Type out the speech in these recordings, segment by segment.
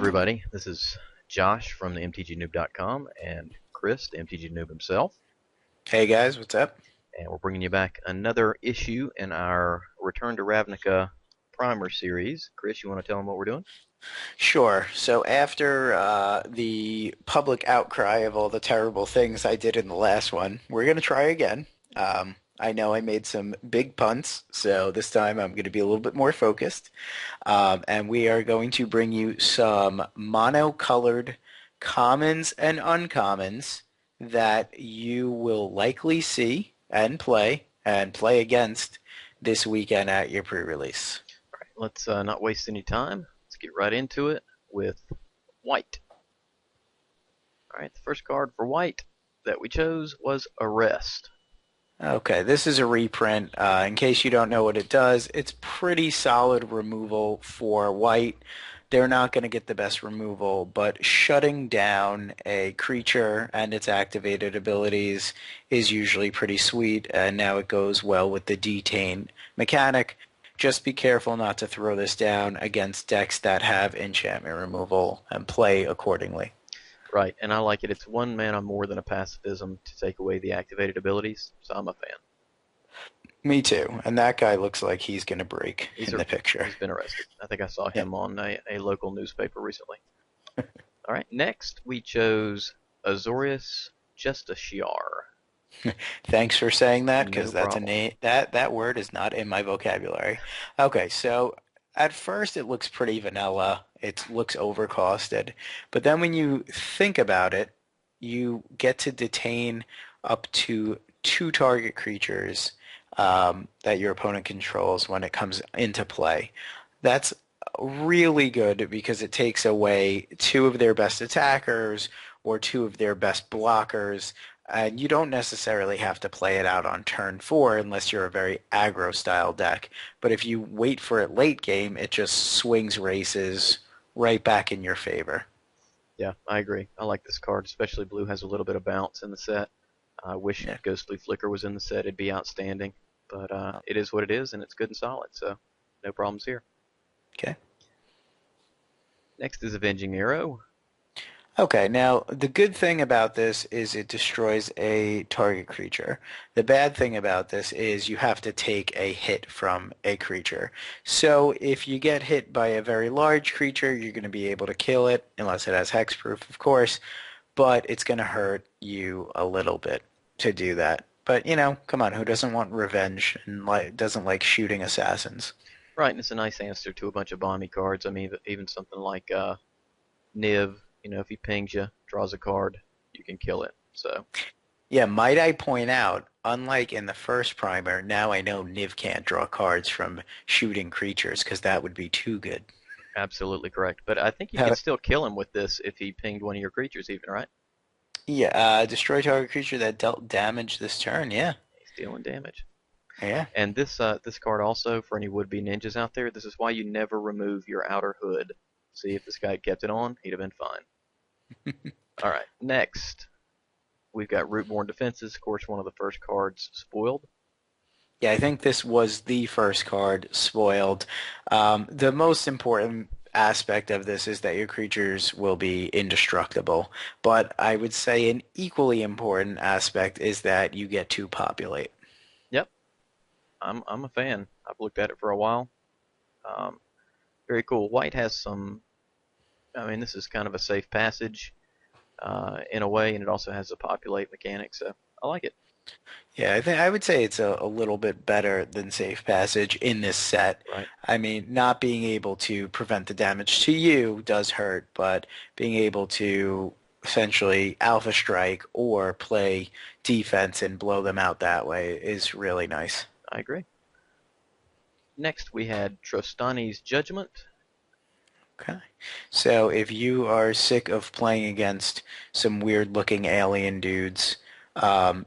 everybody. This is Josh from the mtgnoob.com and Chris, the MTG Noob himself. Hey guys, what's up? And we're bringing you back another issue in our Return to Ravnica Primer series. Chris, you want to tell them what we're doing? Sure. So after the public outcry of all the terrible things I did in the last one, we're going to try again. I know I made some big punts, so this time I'm going to be a little bit more focused. And we are going to bring you some mono-colored commons and uncommons that you will likely see and play against this weekend at your pre-release. All right, let's not waste any time. Let's get right into it with white. All right, the first card for white that we chose was Arrest. Okay, this is a reprint. In case you don't know what it does, it's pretty solid removal for white. They're not going to get the best removal, but shutting down a creature and its activated abilities is usually pretty sweet, and now it goes well with the detain mechanic. Just be careful not to throw this down against decks that have enchantment removal and play accordingly. Right, and I like it. It's 1 mana more than a pacifism to take away the activated abilities, so I'm a fan. Me too, and that guy looks like he's going to break in the picture. He's been arrested. I think I saw him on a local newspaper recently. All right, next we chose Azorius Justiciar. Thanks for saying that, because No that's a problem. name that word is not in my vocabulary. Okay, so at first it looks pretty vanilla. It looks overcosted, but then when you think about it, you get to detain up to 2 target creatures that your opponent controls when it comes into play. That's really good because it takes away 2 of their best attackers or 2 of their best blockers. And you don't necessarily have to play it out on turn 4 unless you're a very aggro style deck. But if you wait for it late game, it just swings races right back in your favor. Yeah, I agree. I like this card, especially blue has a little bit of bounce in the set. I wish Ghostly Flicker was in the set. It'd be outstanding. But it is what it is, and it's good and solid, so no problems here. Okay. Next is Avenging Arrow. Okay, now the good thing about this is it destroys a target creature. The bad thing about this is you have to take a hit from a creature. So if you get hit by a very large creature, you're going to be able to kill it, unless it has hexproof, of course, but it's going to hurt you a little bit to do that. But, you know, come on, who doesn't want revenge and doesn't like shooting assassins? Right, and it's a nice answer to a bunch of bomby cards. I mean, even something like Niv, you know, if he pings you, draws a card, you can kill it. So Yeah, might I point out, unlike in the first primer, now I know Niv can't draw cards from shooting creatures because that would be too good. absolutely correct. But I think you Uh, could still kill him with this if he pinged one of your creatures even, right? yeah, destroy target creature that dealt damage this turn. Yeah, He's dealing damage. yeah. And this card also, for any would-be ninjas out there, this is why you never remove your outer hood. See, if this guy had kept it on, he'd have been fine. All right, next we've got Rootborn Defenses. Of course, one of the first cards spoiled. Yeah, I think this was the first card spoiled. The most important aspect of this is that your creatures will be indestructible. But I would say an equally important aspect is that you get to populate. Yep, I'm a fan. I've looked at it for a while. Um, very cool. White has some. I mean, this is kind of a safe passage in a way, and it also has a populate mechanic, so I like it. Yeah, I would say it's a little bit better than Safe Passage in this set. Right. I mean, not being able to prevent the damage to you does hurt, but being able to essentially Alpha Strike or play defense and blow them out that way is really nice. I agree. Next, we had Trostani's Judgment. Okay. So if you are sick of playing against some weird-looking alien dudes,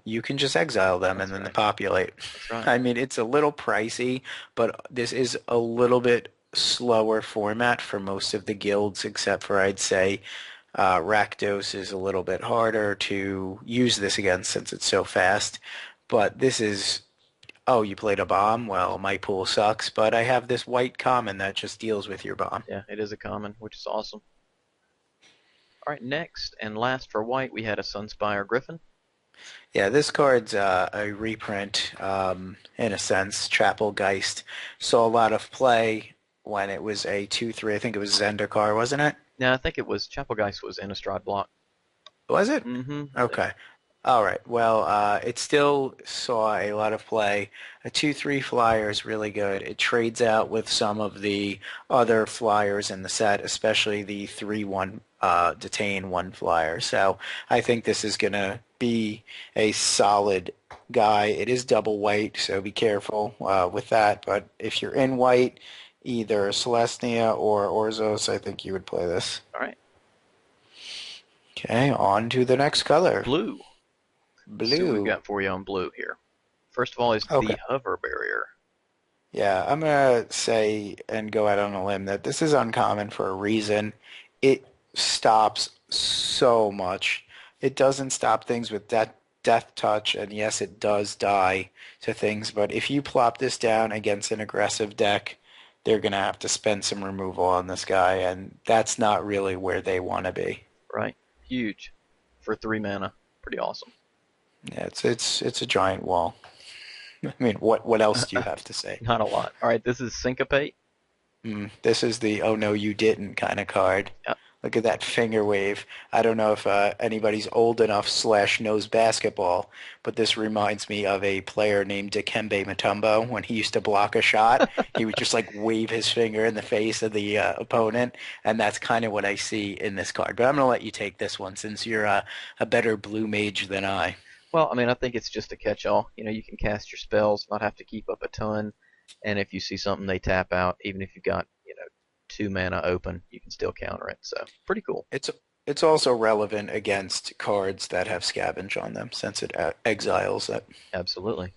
you can just exile them and then they populate. That's right. I mean, it's a little pricey, but this is a little bit slower format for most of the guilds, except for I'd say Rakdos is a little bit harder to use this against since it's so fast. But this is, oh, you played a bomb? Well, my pool sucks, but I have this white common that just deals with your bomb. Yeah, it is a common, which is awesome. All right, next and last for white, we had a Sunspire Griffin. Yeah, this card's a reprint, in a sense. Chapelgeist saw a lot of play when it was a 2/3. I think it was Zendikar, wasn't it? Now, I think it was Chapelgeist was Innistrad block. Was it? Mm-hmm. Okay. All right. Well, it still saw a lot of play. A 2/3 flyer is really good. It trades out with some of the other flyers in the set, especially the 3/1 detain one flyer. So I think this is going to be a solid guy. It is double white, so be careful with that. But if you're in white, either Celestia or Orzhos, I think you would play this. All right. Okay, on to the next color. Blue. Let's see what we've Blue. got for you on blue here. First of all is Okay. the Hover Barrier. Yeah, I'm gonna say and go out on a limb that this is uncommon for a reason. It stops so much. It doesn't stop things with death touch, and yes, it does die to things, but if you plop this down against an aggressive deck, they're gonna have to spend some removal on this guy, and that's not really where they want to be. Right. Huge. For 3 mana. Pretty awesome. Yeah, it's a giant wall. I mean, what else do you have to say? Not a lot. All right, this is Syncopate. This is the "oh no you didn't" kind of card. Yeah. Look at that finger wave. I don't know if anybody's old enough / knows basketball, but this reminds me of a player named Dikembe Mutombo. When he used to block a shot, he would just like wave his finger in the face of the opponent, and that's kind of what I see in this card. But I'm going to let you take this one since you're a better blue mage than I. Well, I mean, I think it's just a catch-all. You know, you can cast your spells, not have to keep up a ton, and if you see something they tap out, even if you've got, 2 mana open, you can still counter it. So, pretty cool. It's also relevant against cards that have scavenge on them since it exiles it. Absolutely.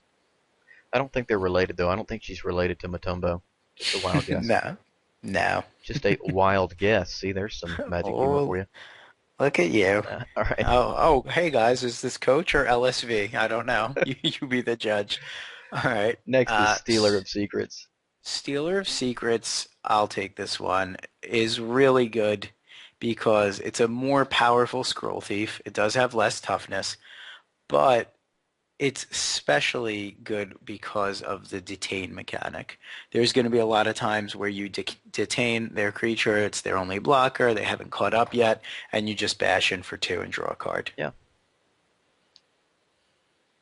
I don't think they're related, though. I don't think she's related to Matumbo. Just a wild guess. No. Just a wild guess. See, there's some magic humor for you. Look at you. All right. Hey guys, is this Coach or LSV? I don't know. You be the judge. All right. Next is Stealer of Secrets. Stealer of Secrets, I'll take this one, is really good because it's a more powerful scroll thief. It does have less toughness, but it's especially good because of the detain mechanic. There's going to be a lot of times where you detain their creature, it's their only blocker, they haven't caught up yet, and you just bash in for 2 and draw a card. Yeah.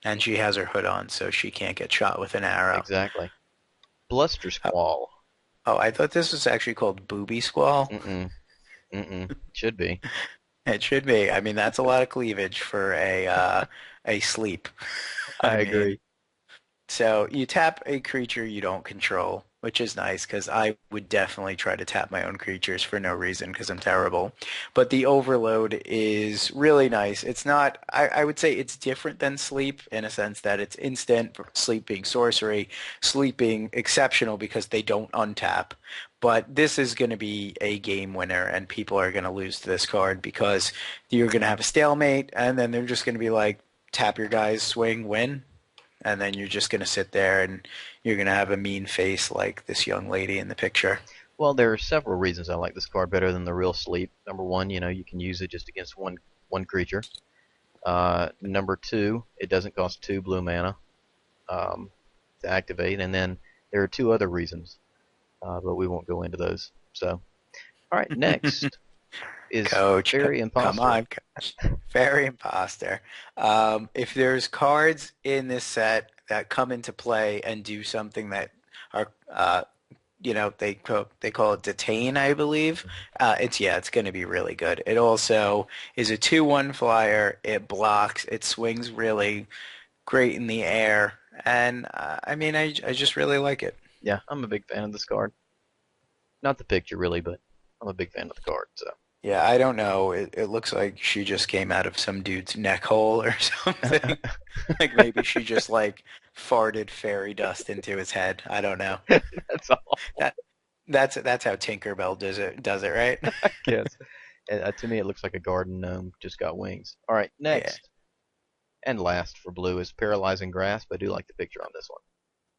And she has her hood on, so she can't get shot with an arrow. Exactly. Bluster Squall. Oh, I thought this was actually called Booby Squall. Should be. It should be. I mean, that's a lot of cleavage for a sleep. I agree. So you tap a creature you don't control, which is nice because I would definitely try to tap my own creatures for no reason because I'm terrible. But the overload is really nice. It's not, I would say it's different than sleep in a sense that it's instant, sleep being sorcery, sleep being exceptional because they don't untap. But this is going to be a game winner, and people are going to lose to this card because you're going to have a stalemate, and then they're just going to be like, tap your guys, swing, win. And then you're just going to sit there and you're going to have a mean face like this young lady in the picture. Well, there are several reasons I like this card better than the real sleep. Number one, you can use it just against one creature. Number two, it doesn't cost 2 blue mana to activate. And then there are 2 other reasons, but we won't go into those. So, all right, next is Coach, Fairy Imposter. Come on, Coach. Fairy Imposter. If there's cards in this set that come into play and do something that are, they call it detain, I believe. It's going to be really good. It also is a 2/1 flyer. It blocks. It swings really great in the air, and I just really like it. Yeah, I'm a big fan of this card. Not the picture really, but I'm a big fan of the card. So. Yeah, I don't know. It looks like she just came out of some dude's neck hole or something. Like maybe she just like farted fairy dust into his head. I don't know. That's all. That's how Tinkerbell does it, right? I guess. To me, it looks like a garden gnome just got wings. All right, next and last for blue is Paralyzing Grasp. I do like the picture on this one.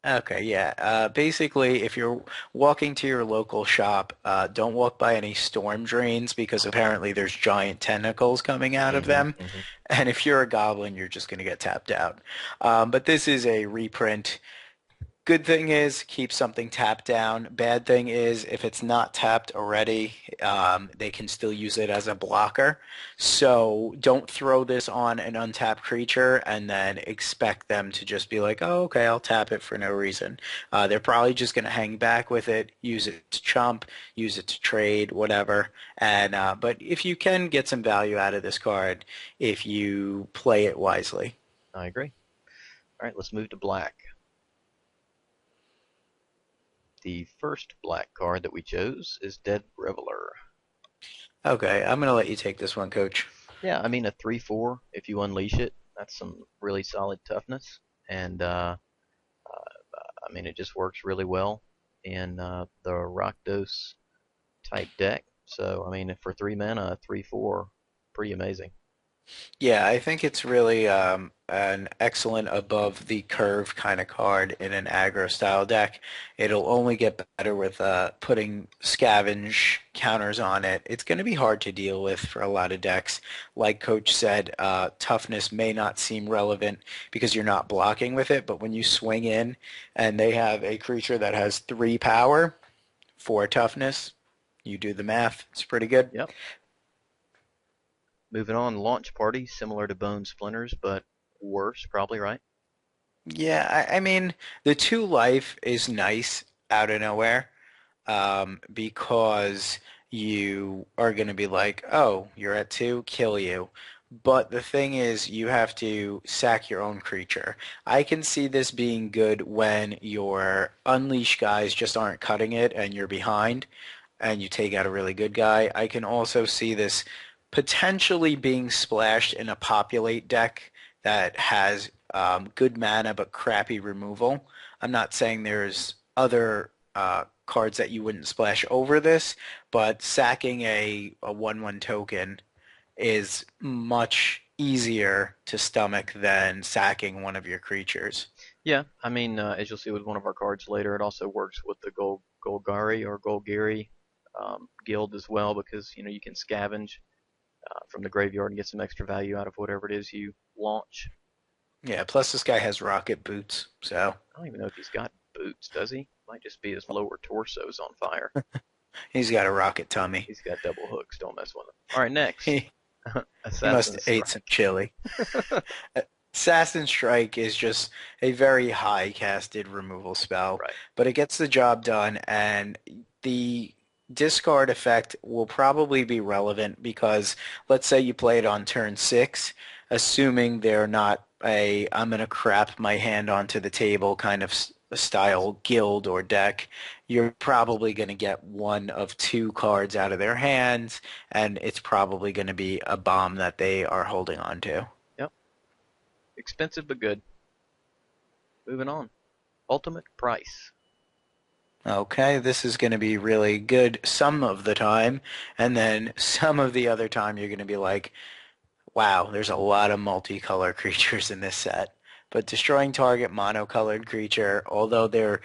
Okay, yeah. Basically, if you're walking to your local shop, don't walk by any storm drains because apparently there's giant tentacles coming out of Hmm. them. Hmm. And if you're a goblin, you're just going to get tapped out. But this is a reprint. Good thing is keep something tapped down. Bad thing is if it's not tapped already, they can still use it as a blocker. So don't throw this on an untapped creature and then expect them to just be like, oh, okay, I'll tap it for no reason. They're probably just going to hang back with it, use it to chump, use it to trade, whatever. And but if you can get some value out of this card, if you play it wisely. I agree. All right, let's move to black. The first black card that we chose is Dead Reveler. Okay, I'm going to let you take this one, Coach. Yeah, I mean a 3/4 if you unleash it, that's some really solid toughness, and I mean it just works really well in the Rakdos type deck. So I mean for 3 mana, 3/4, pretty amazing. Yeah, I think it's really an excellent above the curve kind of card in an aggro style deck. It'll only get better with putting scavenge counters on it. It's going to be hard to deal with for a lot of decks. Like Coach said, toughness may not seem relevant because you're not blocking with it, but when you swing in and they have a creature that has 3 power, 4 toughness, you do the math. It's pretty good. Yep. Moving on, Launch Party, similar to Bone Splinters, but worse, probably, right? Yeah, I mean, the 2 life is nice out of nowhere because you are going to be like, oh, you're at 2, kill you. But the thing is, you have to sack your own creature. I can see this being good when your unleash guys just aren't cutting it and you're behind and you take out a really good guy. I can also see this potentially being splashed in a populate deck that has good mana but crappy removal. I'm not saying there's other cards that you wouldn't splash over this, but sacking a 1/1 token is much easier to stomach than sacking one of your creatures. Yeah, I mean, as you'll see with one of our cards later, it also works with the Golgari or Golgari guild as well because you can scavenge from the graveyard and get some extra value out of whatever it is you launch. Yeah, plus this guy has rocket boots, so I don't even know if he's got boots, does he? Might just be his lower torso's on fire. he's got a rocket tummy. He's got double hooks. Don't mess with him. All right, next, He, he must Assassin's have ate some Strike. chili. Assassin Strike is just a very high casted removal spell, Right. but it gets the job done, and the discard effect will probably be relevant because let's say you play it on turn 6, assuming they're not a I'm going to crap my hand onto the table kind of style guild or deck, you're probably going to get one of 2 cards out of their hands, and it's probably going to be a bomb that they are holding on to. Yep. Expensive but good. Moving on. Ultimate Price. Okay, this is going to be really good some of the time, and then some of the other time you're going to be like, wow, there's a lot of multicolor creatures in this set. But destroying target monocolored creature, although there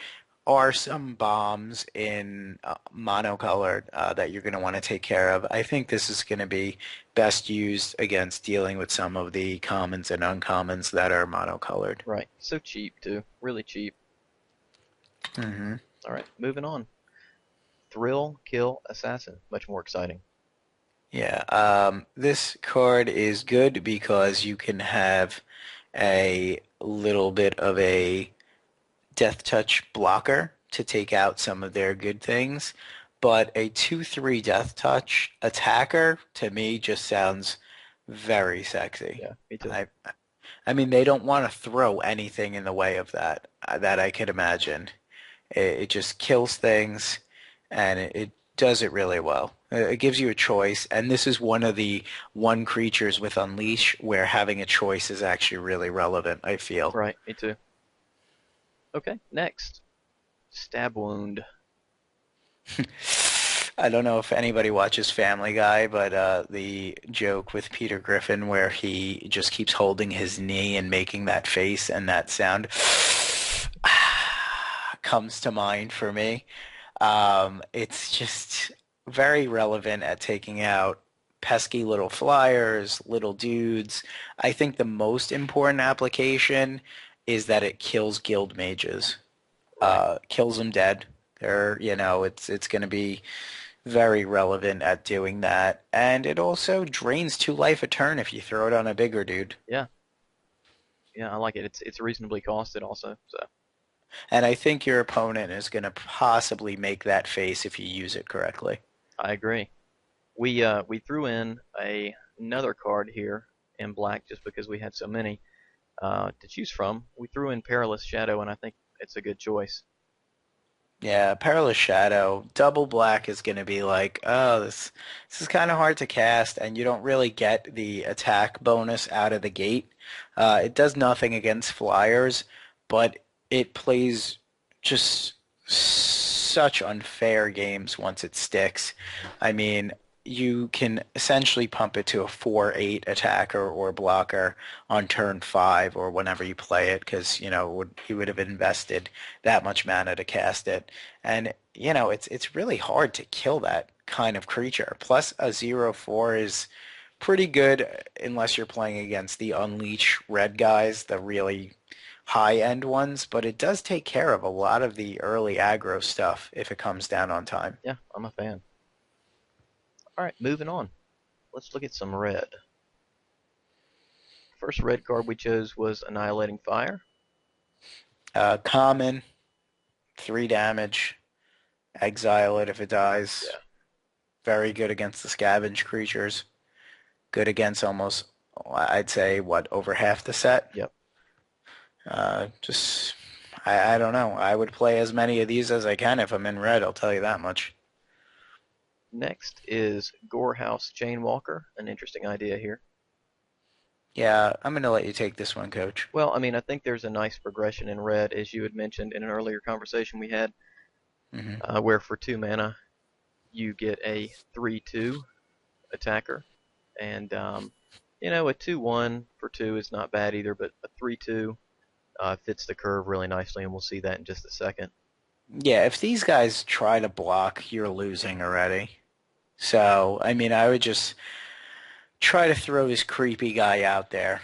are some bombs in monocolored that you're going to want to take care of, I think this is going to be best used against dealing with some of the commons and uncommons that are monocolored. Right. So cheap too. Really cheap. Hmm. All right. Moving on. Thrill Kill Assassin. Much more exciting. Yeah, this card is good because you can have a little bit of a death touch blocker to take out some of their good things, but a 2/3 death touch attacker to me just sounds very sexy. Yeah, me too. I mean, they don't want to throw anything in the way of that that I could imagine. It just kills things, and it does it really well. It gives you a choice, and this is one of the creatures with Unleash where having a choice is actually really relevant, I feel. Right. Me too. Okay. Next. Stab Wound. I don't know if anybody watches Family Guy, but the joke with Peter Griffin where he just keeps holding his knee and making that face and that sound. comes to mind for me. It's just very relevant at taking out pesky little flyers, little dudes. I think the most important application is that it kills guild mages. Right. Kills them dead. It's going to be very relevant at doing that. And it also drains 2 life a turn if you throw it on a bigger dude. Yeah. Yeah, I like it. It's reasonably costed also. So And I think your opponent is going to possibly make that face if you use it correctly. I agree. We threw in another card here in black just because we had so many to choose from. We threw in Perilous Shadow, and I think it's a good choice. Yeah, Perilous Shadow, double black is going to be like, oh, this is kind of hard to cast, and you don't really get the attack bonus out of the gate. It does nothing against flyers, but it plays just such unfair games once it sticks. I mean, you can essentially pump it to a 4/8 attacker or blocker on turn 5 or whenever you play it because, you would have invested that much mana to cast it. And, it's really hard to kill that kind of creature. Plus, a 0/4 is pretty good unless you're playing against the Unleash red guys, the really high-end ones, but it does take care of a lot of the early aggro stuff if it comes down on time. Yeah, I'm a fan. All right, moving on. Let's look at some red. First red card we chose was Annihilating Fire. Common, 3 damage, exile it if it dies. Yeah. Very good against the scavenge creatures. Good against almost, I'd say, over half the set? Yep. Just, I don't know. I would play as many of these as I can if I'm in red, I'll tell you that much. Next is Gorehouse Chainwalker, an interesting idea here. Yeah, I'm going to let you take this one, Coach. Well, I mean, I think there's a nice progression in red, as you had mentioned in an earlier conversation we had, where for 2 mana you get a 3/2 attacker, and a 2/1 for 2 is not bad either, but a 3/2 fits the curve really nicely, and we'll see that in just a second. Yeah, if these guys try to block, you're losing already. So, I mean, I would just try to throw this creepy guy out there.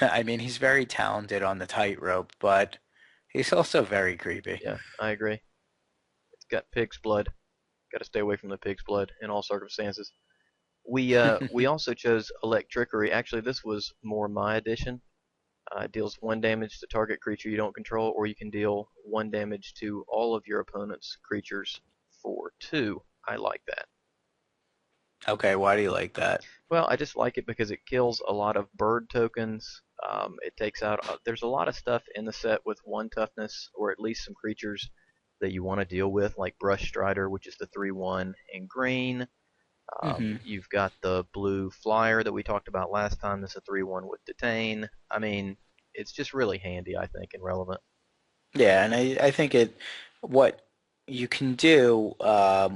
I mean, he's very talented on the tightrope, but he's also very creepy. Yeah, I agree. It's got pig's blood. Got to stay away from the pig's blood in all circumstances. We also chose Electrickery. Actually, this was more my addition. It deals 1 damage to target creature you don't control, or you can deal 1 damage to all of your opponent's creatures for 2. I like that. Okay, why do you like that? Well, I just like it because it kills a lot of bird tokens. It takes out. There's a lot of stuff in the set with 1 toughness, or at least some creatures that you want to deal with, like Brush Strider, which is the 3/1 in green. You've got the blue flyer that we talked about last time. That's a 3/1 with Detain. I mean, it's just really handy, I think, and relevant. Yeah, and I think what you can do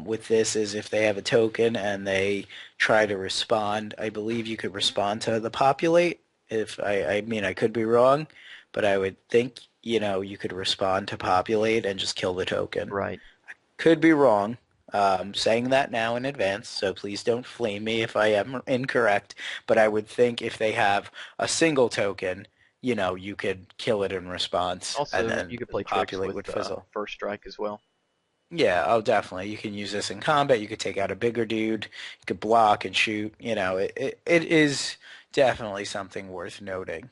with this is if they have a token and they try to respond, I believe you could respond to the populate. I mean, I could be wrong, but I would think, you could respond to populate and just kill the token. Right. Could be wrong. Saying that now in advance, so please don't flame me if I am incorrect, but I would think if they have a single token, you could kill it in response, and Also, then you could play tricks populate with would fizzle. First Strike as well. Yeah, oh, definitely. You can use this in combat. You could take out a bigger dude. You could block and shoot. It is definitely something worth noting.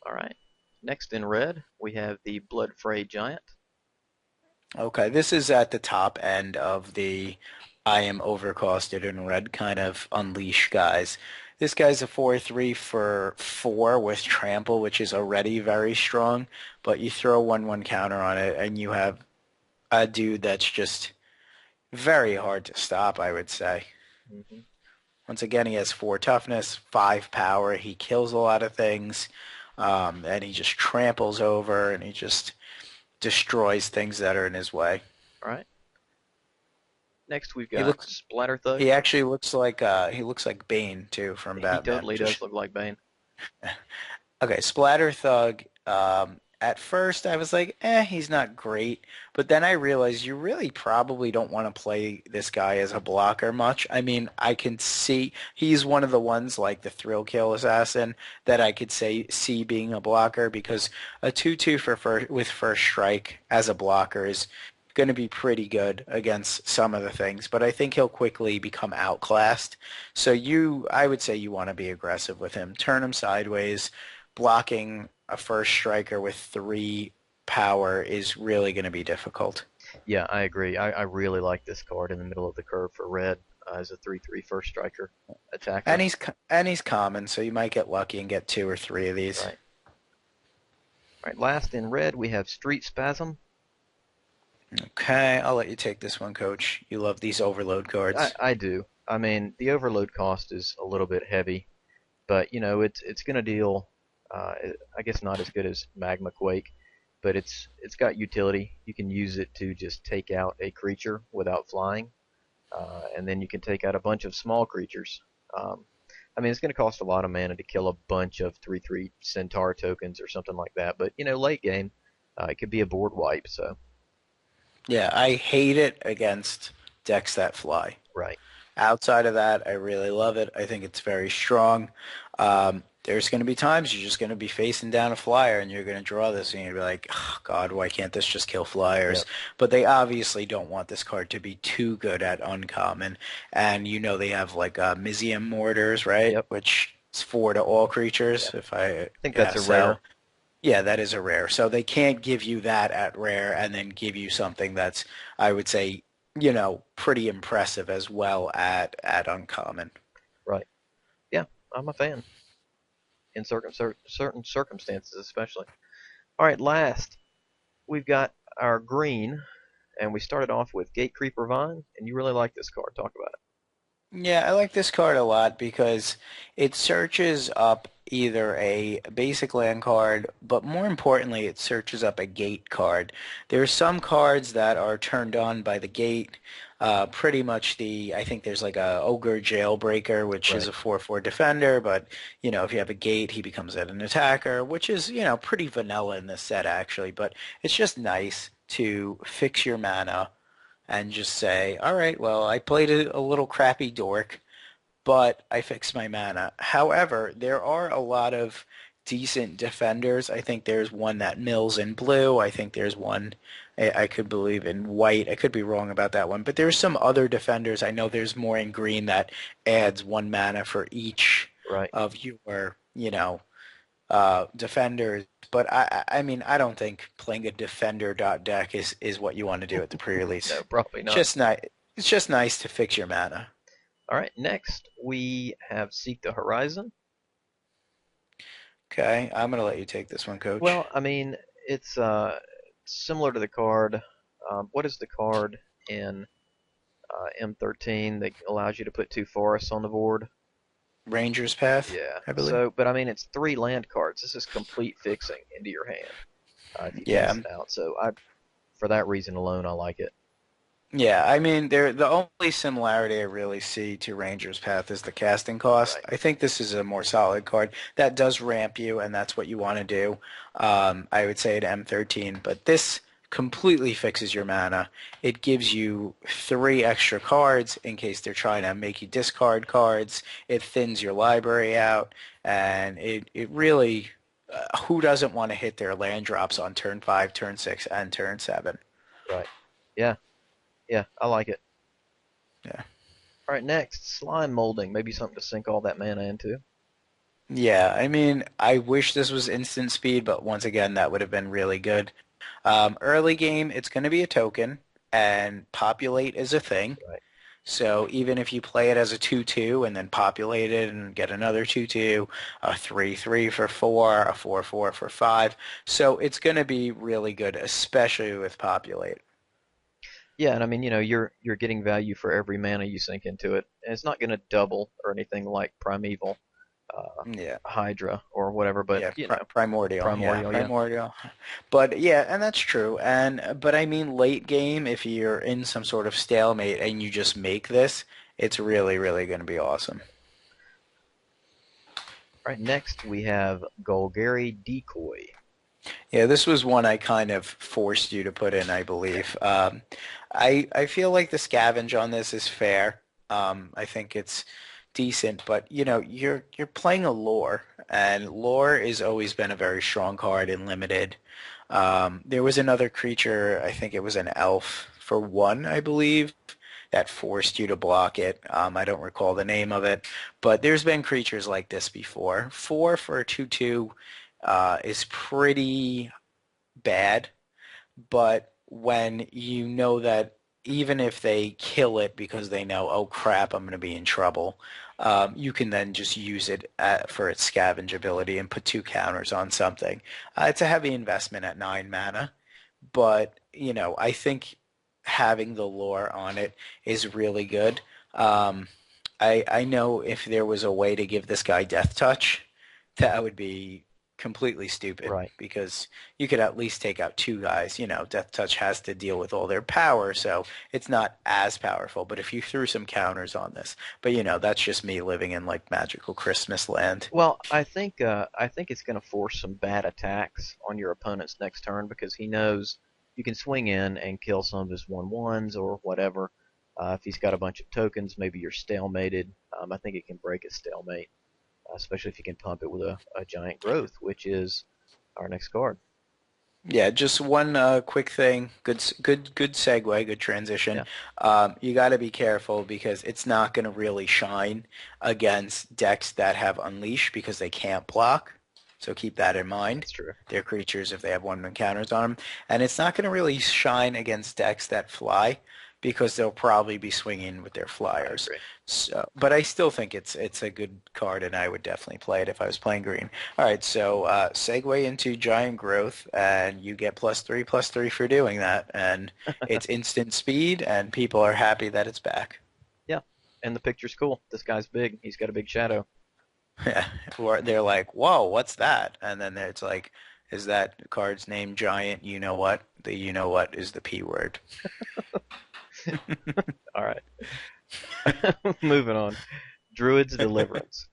All right. Next in red, we have the Bloodfray Giant. Okay, this is at the top end of the I am overcosted in red kind of unleash guys. This guy's a 4/3 for 4 with trample, which is already very strong, but you throw a 1/1 counter on it and you have a dude that's just very hard to stop, I would say. Mm-hmm. Once again, he has 4 toughness, 5 power. He kills a lot of things, and he just tramples over, and he just destroys things that are in his way. All right. Next, we've got Splatter Thug. He actually looks like Bane too from Batman. He totally does look like Bane. Okay, Splatter Thug at first I was like, he's not great. But then I realized you really probably don't want to play this guy as a blocker much. I mean, I can see he's one of the ones like the thrill kill assassin that I could say see being a blocker because a 2/2 with first strike as a blocker is going to be pretty good against some of the things, but I think he'll quickly become outclassed. So I would say you want to be aggressive with him. Turn him sideways. Blocking a first striker with 3 power is really going to be difficult. Yeah, I agree. I really like this card in the middle of the curve for red as a 3/3 first striker attacker. And he's common, so you might get lucky and get 2 or 3 of these. Right. All right. Last in red, we have Street Spasm. Okay, I'll let you take this one, Coach. You love these overload cards. I do. I mean, the overload cost is a little bit heavy, but you know it's going to deal. I guess not as good as Magma Quake, but it's got utility. You can use it to just take out a creature without flying, and then you can take out a bunch of small creatures. I mean, it's going to cost a lot of mana to kill a bunch of 3/3 Centaur tokens or something like that, but you know, late game, it could be a board wipe. So Yeah, I hate it against decks that fly. right. Outside of that, I really love it. I think it's very strong. There's going to be times you're just going to be facing down a flyer and you're going to draw this and you're be like, oh, God, why can't this just kill flyers? Yep. But they obviously don't want this card to be too good at uncommon. And you know they have like Mizium Mortars, right? Yep. Which is 4 to all creatures. Yeah. If I think that's a rare. Yeah, that is a rare. So they can't give you that at rare and then give you something that's, I would say, pretty impressive as well at uncommon. Right. Yeah, I'm a fan in certain circumstances, especially. All right, last we've got our green, and we started off with Gatecreeper Vine, and you really like this card. Talk about it. Yeah, I like this card a lot because it searches up either a basic land card, but more importantly, it searches up a gate card. There are some cards that are turned on by the gate. Pretty much I think there's like a Ogre Jailbreaker, which is Right. a 4/4 defender, but if you have a gate, he becomes an attacker, which is, pretty vanilla in this set actually, but it's just nice to fix your mana and just say, all right, well, I played a little crappy dork, but I fixed my mana. However, there are a lot of decent defenders. I think there's one that mills in blue. I think there's one I could believe in white. I could be wrong about that one, but there's some other defenders. I know there's more in green that adds 1 mana for each Right. of your, defenders. But I mean, I don't think playing a defender deck is what you want to do at the pre-release. No, probably not. Just nice. It's just nice to fix your mana. All right, next we have Seek the Horizon. Okay, I'm gonna let you take this one, Coach. Well, I mean, it's similar to the card. What is the card in M13 that allows you to put 2 forests on the board? Ranger's Path, Yeah. I believe. So, but I mean, it's 3 land cards. This is complete fixing into your hand if you Yeah, cast it out. So, for that reason alone, I like it. yeah. I mean, the only similarity I really see to Ranger's Path is the casting cost. Right. I think this is a more solid card that does ramp you, and that's what you want to do. I would say at M13, but this completely fixes your mana. It gives you 3 extra cards in case they're trying to make you discard cards. It thins your library out, and it really, who doesn't want to hit their land drops on turn 5, turn 6, and turn 7? Right. Yeah. Yeah, I like it. Yeah. All right, next, Slime Molding. Maybe something to sink all that mana into. Yeah, I mean, I wish this was instant speed, but once again, that would have been really good. Early game, it's going to be a token, and populate is a thing. Right. So even if you play it as a 2/2 and then populate it and get another 2/2, a 3/3 for 4, a 4/4 for 5. So it's going to be really good, especially with populate. Yeah, and I mean, you're getting value for every mana you sink into it, and it's not going to double or anything like Primeval, Yeah. Hydra, or whatever. But Yeah, primordial. Primordial, Yeah, yeah. primordial. But yeah, and that's true. But I mean, late game, if you're in some sort of stalemate and you just make this, it's really, really going to be awesome. All right, next we have Golgari Decoy. Yeah, this was one I kind of forced you to put in, I believe. I feel like the scavenge on this is fair. I think it's decent, but you know, you're playing a lore, and lore has always been a very strong card in limited. There was another creature, I think it was an elf for one, I believe, that forced you to block it. I don't recall the name of it, but there's been creatures like this before. 4 for a 2/2 is pretty bad, but when you know that even if they kill it because they know, oh crap, I'm going to be in trouble, you can then just use it for its scavenge ability and put 2 counters on something. It's a heavy investment at 9 mana, but you know, I think having the lore on it is really good. Um, I know if there was a way to give this guy Death Touch, that would be completely stupid Right. because you could at least take out 2 guys. You know, Death Touch has to deal with all their power, so it's not as powerful. But if you threw some counters on this, but you know, that's just me living in like magical Christmas land. Well, I think it's going to force some bad attacks on your opponent's next turn because he knows you can swing in and kill some of his 1/1s or whatever. If he's got a bunch of tokens, maybe you're stalemated. I think it can break a stalemate, especially if you can pump it with a giant growth, which is our next card. Yeah, just one quick thing. Good segue, good transition. Yeah, You got to be careful because it's not going to really shine against decks that have Unleash because they can't block. So keep that in mind. that's true. They're creatures if they have 1/1 counters on them. And it's not going to really shine against decks that fly because they'll probably be swinging with their I flyers. agree. So, but I still think it's a good card, and I would definitely play it if I was playing green. All right, so segue into giant growth, and you get +3/+3 for doing that, and it's instant speed, and people are happy that it's back. Yeah, and the picture's cool. This guy's big. He's got a big shadow. Yeah, or they're like, "Whoa, what's that?" And then it's like, "Is that card's name giant? You know what? The you know what is the P word." All right, moving on. Druid's Deliverance.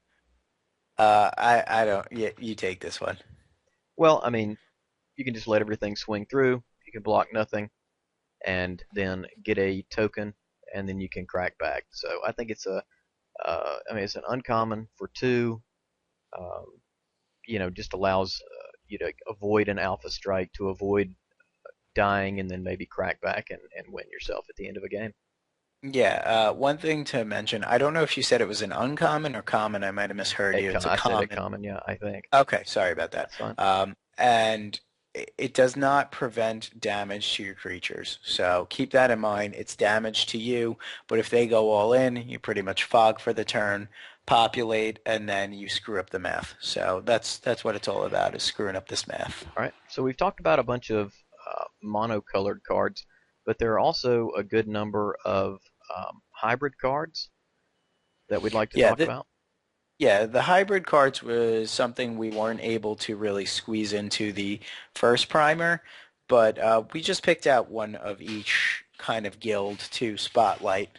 I don't. Yeah, you take this one. Well, I mean, you can just let everything swing through. You can block nothing, and then get a token, and then you can crack back. So I think I mean, it's an uncommon for 2. Um, just allows you to avoid an alpha strike, to avoid dying, and then maybe crack back and win yourself at the end of a game. Yeah, one thing to mention, I don't know if you said it was an uncommon or common. I might have misheard you. It's a I said a common. common, yeah, I think. Okay, sorry about that. That's fine. And it does not prevent damage to your creatures. So keep that in mind. It's damage to you, but if they go all in, you pretty much fog for the turn, populate, and then you screw up the math. So that's what it's all about, is screwing up this math. All right, so we've talked about a bunch of monocolored cards, but there are also a good number of hybrid cards that we'd like to Yeah, talk about. Yeah, the hybrid cards was something we weren't able to really squeeze into the first primer, but we just picked out one of each kind of guild to spotlight.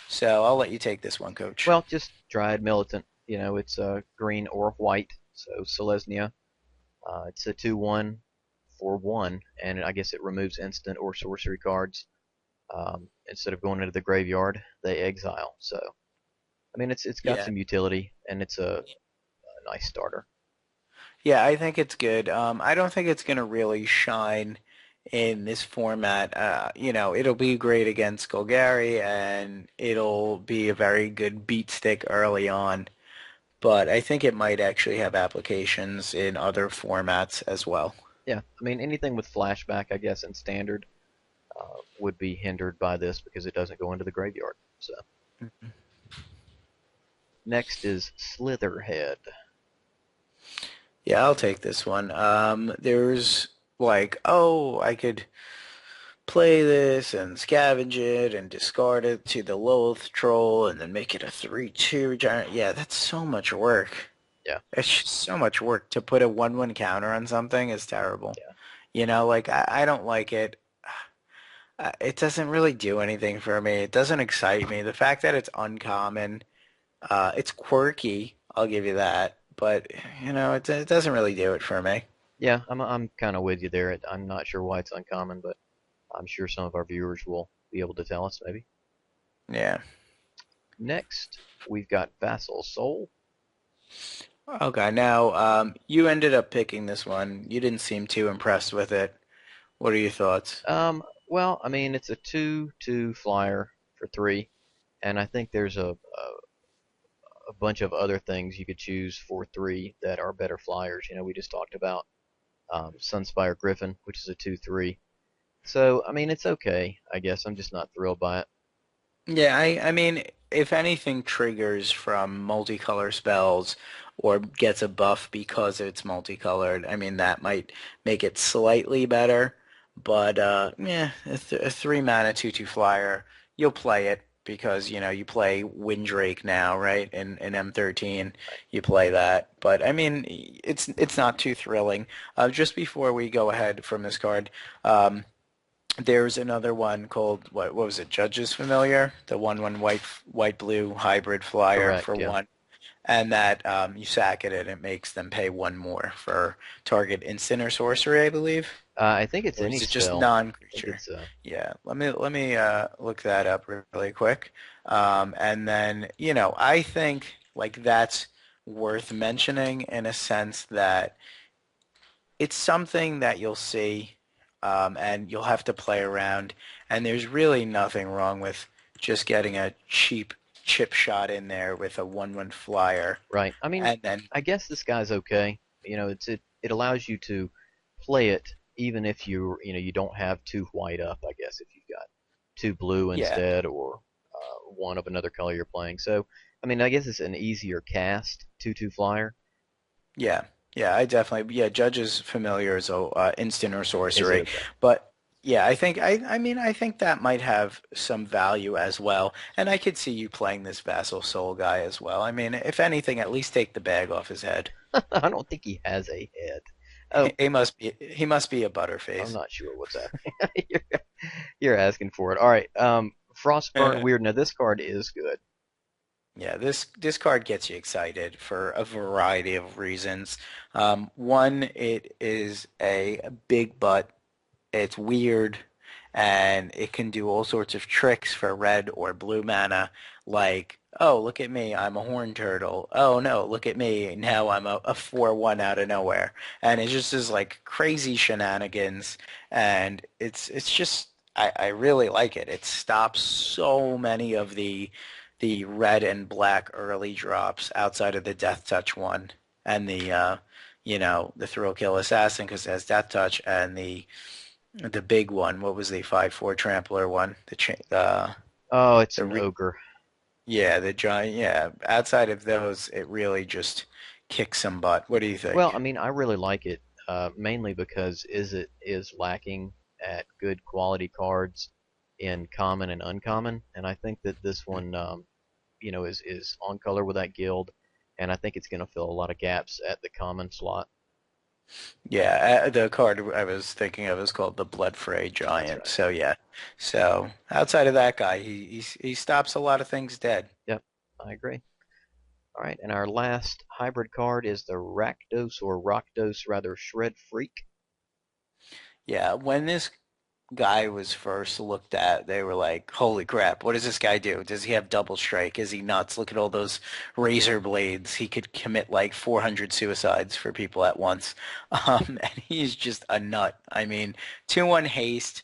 So I'll let you take this one, Coach. Well, just Dryad Militant. It's green or white, so Selesnya. It's a 2/1 for 1, and I guess it removes instant or sorcery cards. Instead of going into the graveyard, they exile. So, I mean, it's got Yeah, some utility, and it's a nice starter. yeah, I think it's good. I don't think it's going to really shine in this format. You know, it'll be great against Golgari, and it'll be a very good beat stick early on. But I think it might actually have applications in other formats as well. Yeah, I mean, anything with flashback, I guess, in standard would be hindered by this because it doesn't go into the graveyard. So, next is Slitherhead. Yeah, I'll take this one. There's like, oh, I could play this and scavenge it and discard it to the Lilith Troll and then make it a 3/2 giant. Yeah, that's so much work. Yeah, It's just so much work to put a 1/1 counter on something is terrible. yeah. You know, like I don't like it. It doesn't really do anything for me. It doesn't excite me. The fact that it's uncommon, it's quirky. I'll give you that. But, you know, it doesn't really do it for me. Yeah, I'm kind of with you there. I'm not sure why it's uncommon, but I'm sure some of our viewers will be able to tell us maybe. Yeah. Next, we've got Vassal Soul. Okay, now you ended up picking this one. You didn't seem too impressed with it. What are your thoughts? Well, I mean, it's a 2/2 flyer for 3, and I think there's a bunch of other things you could choose for 3 that are better flyers. You know, we just talked about Sunspire Griffin, which is a 2/3. So, I mean, it's okay, I guess. I'm just not thrilled by it. Yeah, I mean, if anything triggers from multicolor spells or gets a buff because it's multicolored, I mean, that might make it slightly better. But yeah, a 3 mana 2/2 flyer, you'll play it because, you play Windrake now, right? In M13, you play that. But I mean, it's not too thrilling. Just before we go ahead from this card, there's another one called what was it? Judge's Familiar, the 1/1 white blue hybrid flyer Correct, for yeah. one, and that you sack it and it makes them pay one more for target instant or sorcery, I believe, I think it's or any is it just spell. I think non-creature? it's Yeah, let me look that up really quick, and then I think like that's worth mentioning in a sense that it's something that you'll see, and you'll have to play around. And there's really nothing wrong with just getting a cheap chip shot in there with a 1/1 flyer, right. I mean, and then I guess this guy's okay. You know, it allows you to play it even if you don't have 2 white up. I guess if you've got 2 blue yeah, instead, or one of another color you're playing. So, I mean, I guess it's an easier cast 2/2 flyer. yeah, yeah. I definitely Judge's Familiar is a instant or Is it sorcery, okay? but yeah, I think that might have some value as well. And I could see you playing this Vassal Soul guy as well. I mean, if anything, at least take the bag off his head. I don't think he has a head. Oh, He must be a I'm butterface. not sure what's happening. You're asking for it. All right. Frostburn Weird. Now this card is good. Yeah, this card gets you excited for a variety of reasons. One, it is a big butt. It's weird, and it can do all sorts of tricks for red or blue mana, like, oh, look at me, I'm a horn turtle. Oh no, look at me, now I'm a 4/1 out of nowhere. And it just is like crazy shenanigans, and it's just I really like it. It stops so many of the red and black early drops outside of the Death Touch one and the Thrill Kill Assassin because it has Death Touch, and the big one. What was the 5/4 trampler one? Oh, it's The an re ogre. yeah, the giant. Yeah, outside of those, it really just kicks some butt. What do you Well, think? I mean, I really like it, mainly because it is lacking at good quality cards in common and uncommon, and I think that this one, is on color with that guild, and I think it's going to fill a lot of gaps at the common slot. Yeah, the card I was thinking of is called the Bloodfray That's Giant. right. So yeah, so outside of that guy, he stops a lot of things dead. Yep, I agree. All right, and our last hybrid card is the Rakdos rather, Shred Freak. Yeah, when this guy was first looked at, they were like, "Holy crap! What does this guy do? Does he have double strike? Is he nuts? Look at all those razor blades. He could commit like 400 suicides for people at once." And he's just a nut. I mean, 2/1 haste,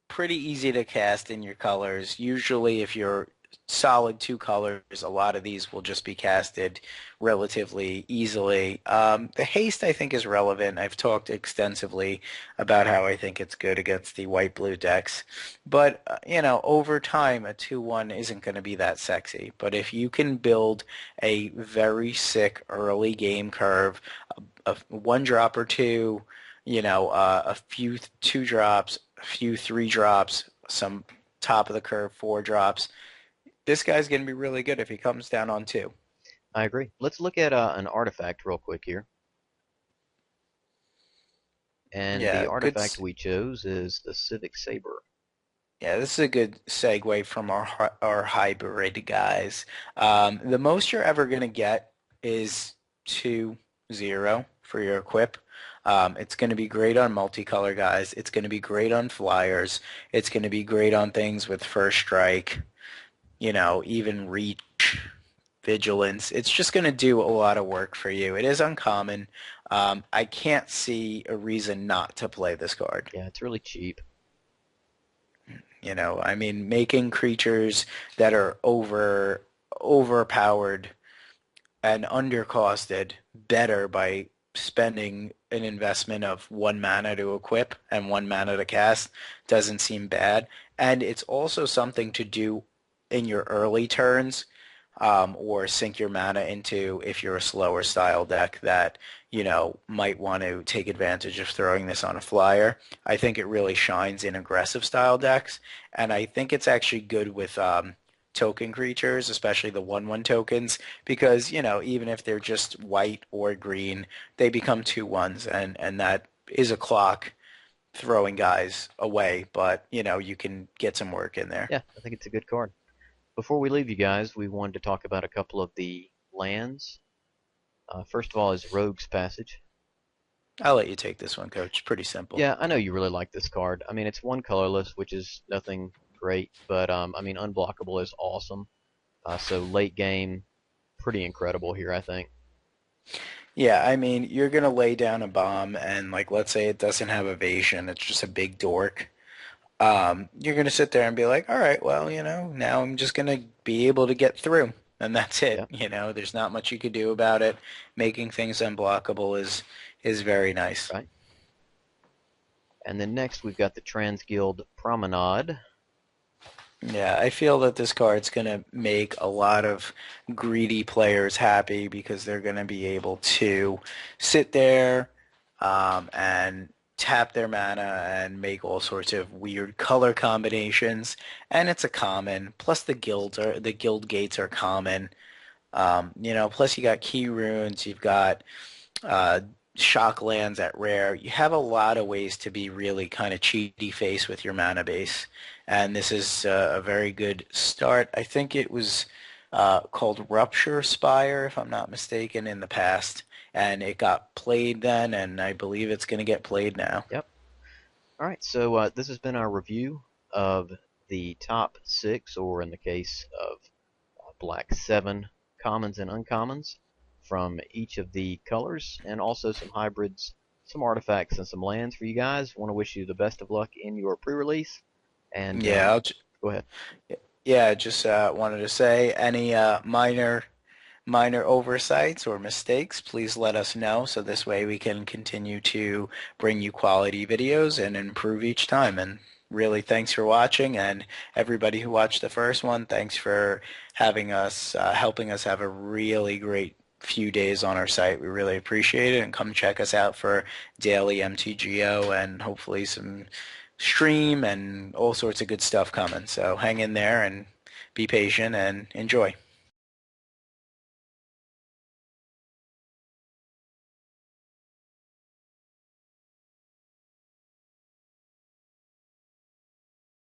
pretty easy to cast in your colors. Usually, if you're solid 2 colors, a lot of these will just be casted relatively easily. The haste, I think, is relevant. I've talked extensively about how I think it's good against the white-blue decks. But, over time, a 2/1 isn't going to be that sexy. But if you can build a very sick early game curve, a one drop or two, a few 2 drops, a few 3 drops, some top of the curve 4 drops. This guy's going to be really good if he comes down on 2. I agree. Let's look at an artifact real quick here. And the Yeah, good. artifact we chose is the Civic Saber. Yeah, this is a good segue from our hybrid guys. The most you're ever going to get is 2/0 for your equip. It's going to be great on multicolor guys. It's going to be great on flyers. It's going to be great on things with first strike, even reach, vigilance. It's just going to do a lot of work for you. It is uncommon. I can't see a reason not to play this card. Yeah, it's really cheap. I mean, making creatures that are overpowered and undercosted better by spending an investment of 1 mana to equip and 1 mana to cast doesn't seem bad. And it's also something to do in your early turns, or sink your mana into if you're a slower style deck that, might want to take advantage of throwing this on a flyer. I think it really shines in aggressive style decks, and I think it's actually good with token creatures, especially the 1/1 tokens, because, even if they're just white or green, they become 2/1s, and that is a clock throwing guys away, but, you can get some work in there. Yeah, I think it's a good card. Before we leave you guys, we wanted to talk about a couple of the lands. First of all is Rogue's Passage. I'll let you take this one, Coach. Pretty simple. Yeah, I know you really like this card. I mean, it's one colorless, which is nothing great, but I mean, unblockable is awesome. So late game, pretty incredible here, I think. Yeah, I mean, you're gonna lay down a bomb, and like, let's say it doesn't have evasion, it's just a big dork. You're gonna sit there and be like, all right, well, now I'm just gonna be able to get through, and that's it. Yep. There's not much you could do about it. Making things unblockable is very nice. Right. And then next we've got the Transguild Promenade. Yeah, I feel that this card's going to make a lot of greedy players happy because they're going to be able to sit there and tap their mana and make all sorts of weird color combinations. And it's a common. Plus the guild gates are common. Plus you got key runes, you've got shock lands at rare. You have a lot of ways to be really kind of cheaty face with your mana base. And this is a very good start. I think it was called Rupture Spire, if I'm not mistaken, in the past. And it got played then, and I believe it's going to get played now. Yep. All right, so this has been our review of the top 6, or in the case of black 7, commons and uncommons from each of the colors, and also some hybrids, some artifacts, and some lands for you guys. Want to wish you the best of luck in your pre-release. And Yeah, go ahead. Yeah, just wanted to say any minor oversights or mistakes, please let us know so this way we can continue to bring you quality videos and improve each time. And really, thanks for watching, and everybody who watched the first one, thanks for having us, helping us have a really great few days on our site. We really appreciate it, and come check us out for daily MTGO and hopefully some stream and all sorts of good stuff coming. So hang in there and be patient and enjoy.